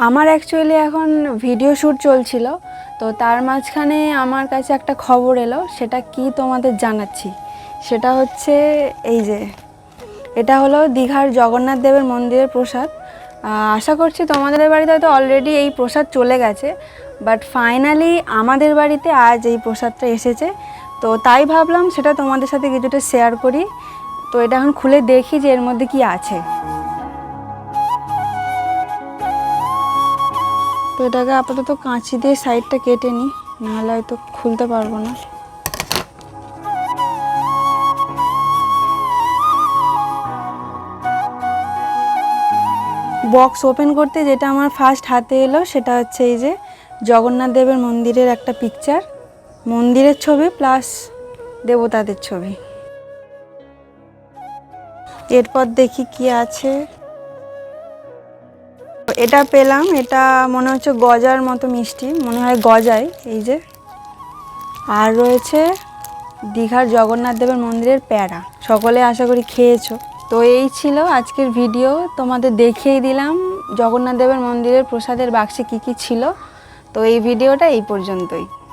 আমার অ্যাকচুয়ালি এখন video shoot চলছিল, তো তার মাঝখানে আমার কাছে একটা খবর এলো, সেটা কি তোমাদের জানাচ্ছি। সেটা হচ্ছে এই যে এটা হলো দীঘার জগন্নাথ দেবের মন্দিরের প্রসাদ। আশা করছি তোমাদের বাড়িতে হয়তো অলরেডি এই প্রসাদ চলে গেছে, বাট ফাইনালি আমাদের বাড়িতে আজ এই প্রসাদটা এসেছে। তো তাই ভাবলাম সেটা তোমাদের সাথে কিছুটা শেয়ার করি। তো এটা এখন খুলে দেখি যে এর মধ্যে কি আছে। তো এটাকে আপাতত কাঁচি দিয়ে সাইডটা কেটে নিই, নাহলে হয়তো খুলতে পারবো না। বক্স ওপেন করতে যেটা আমার ফার্স্ট হাতে এলো সেটা হচ্ছে এই যে জগন্নাথ দেবের মন্দিরের একটা পিকচার, মন্দিরের ছবি প্লাস দেবতাদের ছবি। এরপর দেখি কি আছে। এটা পেলাম, এটা মনে হচ্ছে গজার মতো মিষ্টি, মনে হয় গজাই। এই যে আর রয়েছে দীঘার জগন্নাথ দেবের মন্দিরের প্যাড়া, সকলে আশা করি খেয়েছো। তো এই ছিল আজকের ভিডিও, তোমাদের দেখিয়ে দিলাম জগন্নাথ দেবের মন্দিরের প্রসাদের বাক্সে কী কী ছিল। তো এই ভিডিওটা এই পর্যন্তই।